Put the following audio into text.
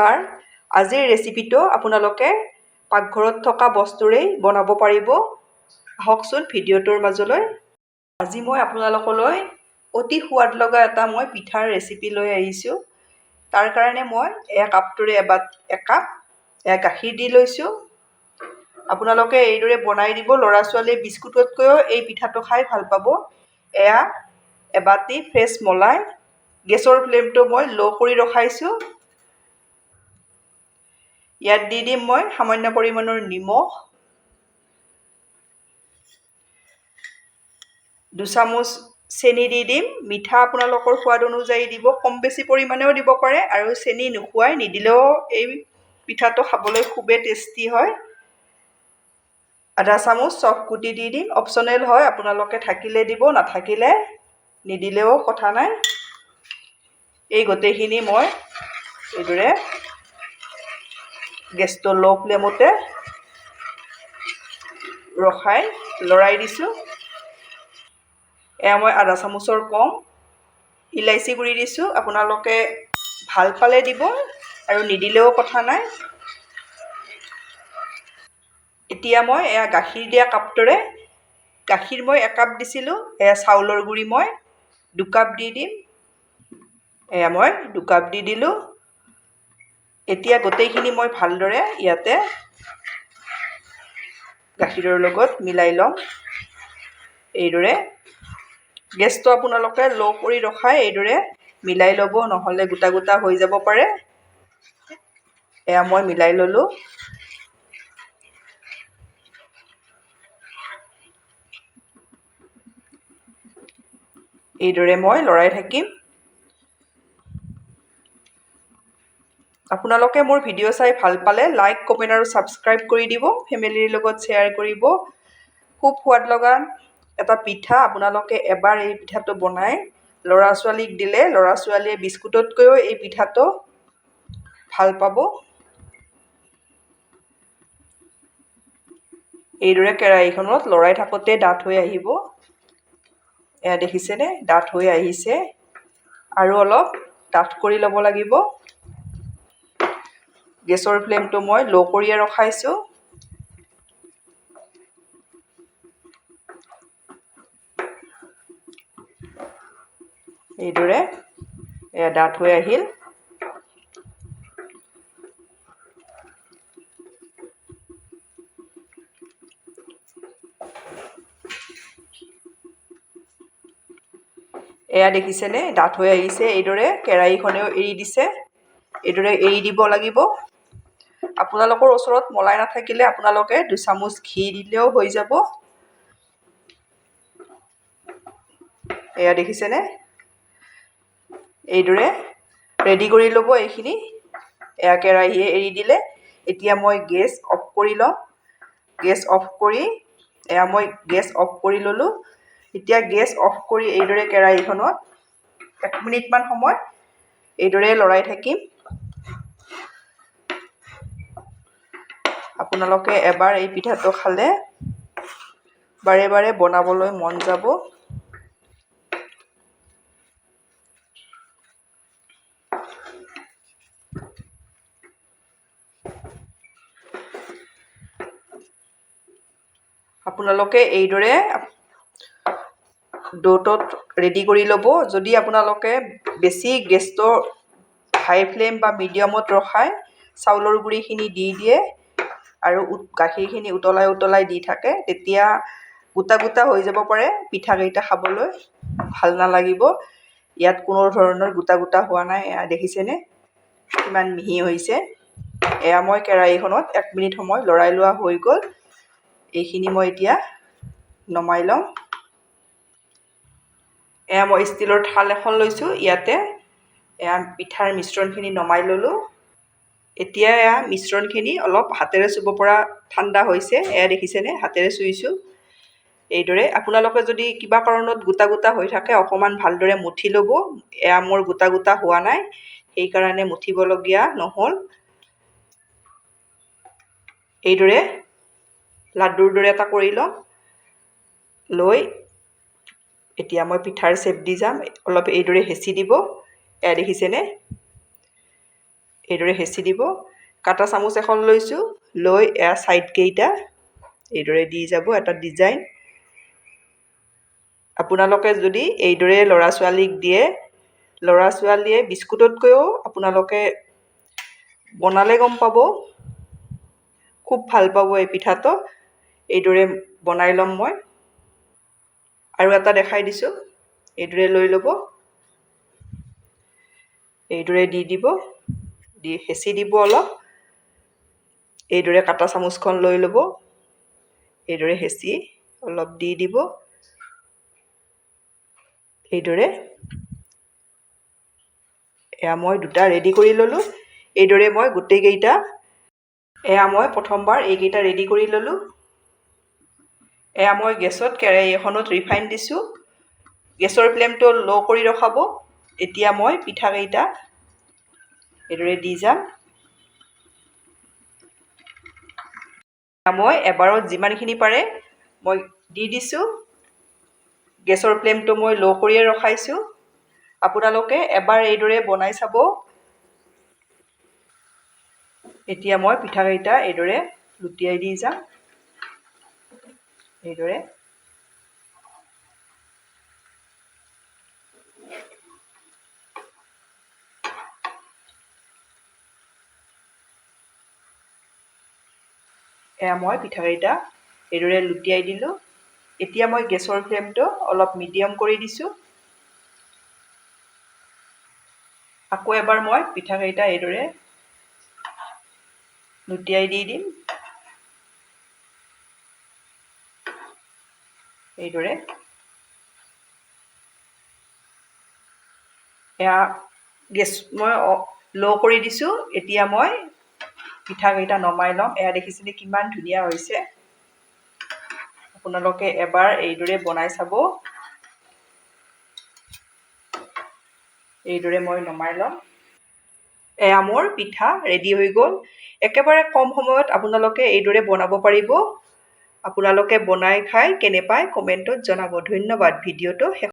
নমস্কাৰ। আজিৰ ৰেচিপিটো আপোনালোকে পাকঘৰত থকা বস্তুৰেই বনাব পাৰিব। আহকচোন ভিডিঅ'টোৰ মাজলৈ। আজি মই আপোনালোকলৈ অতি সোৱাদ লগা এটা পিঠাৰ ৰেচিপি লৈ আহিছোঁ। তাৰ কাৰণে মই কাপটোৰে একাপ গাখীৰ দি লৈছোঁ। আপোনালোকে এইদৰে বনাই দিব। ল'ৰা ছোৱালীয়ে বিস্কুটতকৈও এই পিঠাটো খাই ভাল পাব। এবাটি ফ্ৰেছ মলাই। গেছৰ ফ্লেমটো মই ল' কৰি ৰখাইছোঁ। ইয়াত দি দিম মই সামান্য পৰিমাণৰ নিমখ, 2 চামুচ চেনি দি দিম। মিঠা আপোনালোকৰ সোৱাদ অনুযায়ী দিব, কম বেছি পৰিমাণেও দিব পাৰে, আৰু চেনি নোখোৱাই নিদিলেও এই পিঠাটো খাবলৈ খুবেই টেষ্টি হয়। আধা চামুচ চফ গুটি দি দিম। অপশ্যনেল হয়, আপোনালোকে থাকিলে দিব, নাথাকিলে নিদিলেও কথা নাই। এই গোটেইখিনি মই এইদৰে গেছটো ল' ফ্লেমতে ৰখাই লৰাই দিছোঁ। মই আধা চামুচৰ কম ইলাইচি গুড়ি দিছোঁ। আপোনালোকে ভাল পালে দিব আৰু নিদিলেও কথা নাই। এতিয়া মই গাখীৰ দিয়া কাপটোৰে গাখীৰ মই 1 কাপ দিছিলোঁ। চাউলৰ গুড়ি মই 2 কাপ দি দিম। মই 2 কাপ দি দিলোঁ। এতিয়া গোটেইখিনি মই ভালদৰে ইয়াতে গাখীৰৰ লগত মিলাই ল'ম। এইদৰে গেছটো আপোনালোকে ল' কৰি ৰখাই এইদৰে মিলাই ল'ব, নহ'লে গোটা গোটা হৈ যাব পাৰে। মই মিলাই ল'লোঁ। এইদৰে মই লৰাই থাকিম। আপোনালোকে মোৰ ভিডিঅ' চাই ভাল পালে লাইক, কমেণ্ট আৰু ছাবস্ক্ৰাইব কৰি দিব। ফেমিলিৰ লগত শ্বেয়াৰ কৰিব। খুব সোৱাদ লগা এটা পিঠা। আপোনালোকে এবাৰ এই পিঠাটো বনাই ল'ৰা ছোৱালীক দিলে ল'ৰা ছোৱালীয়ে বিস্কুটতকৈও এই পিঠাটো ভাল পাব। এইদৰে কেৰাহীখনত লৰাই থাকোঁতে ডাঠ হৈ আহিব। দেখিছেনে? ডাঠ হৈ আহিছে। আৰু অলপ ডাঠ কৰি ল'ব লাগিব। গেছৰ ফ্লেমটো মই ল' কৰিয়ে ৰখাইছোঁ। এইদৰে ডাঠ হৈ আহিল। দেখিছেনে? ডাঠ হৈ আহিছে। এইদৰে কেৰাহীখনেও এৰি দিছে। এইদৰে এৰি দিব লাগিব। আপোনালোকৰ ওচৰত মলাই নাথাকিলে আপোনালোকে 2 চামুচ ঘি দিলেও হৈ যাব। দেখিছেনে? এইদৰে ৰেডি কৰি ল'ব এইখিনি। কেৰাহীয়ে এৰি দিলে। এতিয়া মই গেছ অফ কৰি ল'ম। গেছ অফ কৰি ল'লোঁ। এতিয়া গেছ অফ কৰি এইদৰে কেৰাহীখনত 1 মিনিটমান সময় এইদৰে লৰাই থাকিম। আপোনালোকে এবাৰ এই পিঠাটো খালে বাৰে বাৰে বনাবলৈ মন যাব। আপোনালোকে এইদৰে ডোটোত ৰেডি কৰি ল'ব। যদি আপোনালোকে বেছি গেছটো হাই ফ্লেম বা মিডিয়ামত ৰখাই চাউলৰ গুড়িখিনি দি দিয়ে আৰু গাখীৰখিনি উতলাই দি থাকে, তেতিয়া গোটা গোটা হৈ যাব পাৰে। পিঠাকেইটা খাবলৈ ভাল নালাগিব। ইয়াত কোনো ধৰণৰ গোটা গোটা হোৱা নাই। দেখিছেনে কিমান মিহি হৈছে? মই কেৰাহীখনত 1 মিনিট সময় লৰাই লোৱা হৈ গ'ল। এইখিনি মই এতিয়া নমাই ল'ম। মই ষ্টীলৰ থাল এখন লৈছোঁ। ইয়াতে পিঠাৰ মিশ্ৰণখিনি নমাই ল'লোঁ। এতিয়া মিশ্ৰণখিনি অলপ হাতেৰে চুব পৰা ঠাণ্ডা হৈছে। দেখিছেনে? হাতেৰে চুইছোঁ। এইদৰে আপোনালোকে যদি কিবা কাৰণত গোটা গোটা হৈ থাকে অকণমান ভালদৰে মুঠি ল'ব। মোৰ গোটা গোটা হোৱা নাই, সেইকাৰণে মুঠিবলগীয়া নহ'ল। এইদৰে লাডুৰ দৰে এটা কৰি ল'ম। লৈ এতিয়া মই পিঠাৰ শ্বেপ দি যাম। অলপ এইদৰে হেঁচি দিব। দেখিছেনে? এইদৰে হেঁচি দিব। কাটা চামুচ এখন লৈছোঁ, লৈ এয়া ছাইডকেইটা এইদৰে দি যাব এটা ডিজাইন। আপোনালোকে যদি এইদৰে ল'ৰা ছোৱালীক দিয়ে, ল'ৰা ছোৱালীয়ে বিস্কুটতকৈও আপোনালোকে বনালে গম পাব, খুব ভাল পাব এই পিঠাটো। এইদৰে বনাই ল'ম মই। আৰু এটা দেখাই দিছোঁ, এইদৰে লৈ ল'ব, এইদৰে দি দিব, দি হেঁচি দিব অলপ। এইদৰে কাটা চামুচখন লৈ ল'ব, এইদৰে হেঁচি অলপ দি দিব, এইদৰে। এয়া মই দুটা ৰেডি কৰি ল'লোঁ। এইদৰে মই গোটেইকেইটা, এয়া মই প্ৰথমবাৰ এইকেইটা ৰেডি কৰি ল'লোঁ। এয়া মই গেছত কেৰাহী এখনত ৰিফাইন দিছোঁ। গেছৰ ফ্লেমটো ল' কৰি ৰখাব। এতিয়া মই পিঠাকেইটা এইদৰে দি যাম। মই এবাৰত যিমানখিনি পাৰে মই দি দিছোঁ। গেছৰ ফ্লেমটো মই ল' কৰিয়ে ৰখাইছোঁ। আপোনালোকে এবাৰ এইদৰে বনাই চাব। এতিয়া মই পিঠাকেইটা এইদৰে লুটিয়াই দি যাম, এইদৰে। এয়া মই পিঠাকেইটা এইদৰে লুটিয়াই দিলোঁ। এতিয়া মই গেছৰ ফ্লেমটো অলপ মিডিয়াম কৰি দিছোঁ। আকৌ এবাৰ মই পিঠাকেইটা এইদৰে লুটিয়াই দি দিম, এইদৰে। এয়া গেছ মই ল' কৰি দিছোঁ। এতিয়া মই পিঠাকেইটা নমাই ল'ম। এয়া দেখিছেনে কিমান ধুনীয়া হৈছে। আপোনালোকে এবাৰ এইদৰে বনাই চাব। এইদৰে মই নমাই ল'ম। এয়া মোৰ পিঠা ৰেডি হৈ গ'ল। একেবাৰে কম সময়ত আপোনালোকে এইদৰে বনাব পাৰিব। আপোনালোকে বনাই খাই কেনে পায় কমেণ্টত জনাব। ধন্যবাদ। ভিডিঅ'টো শেষ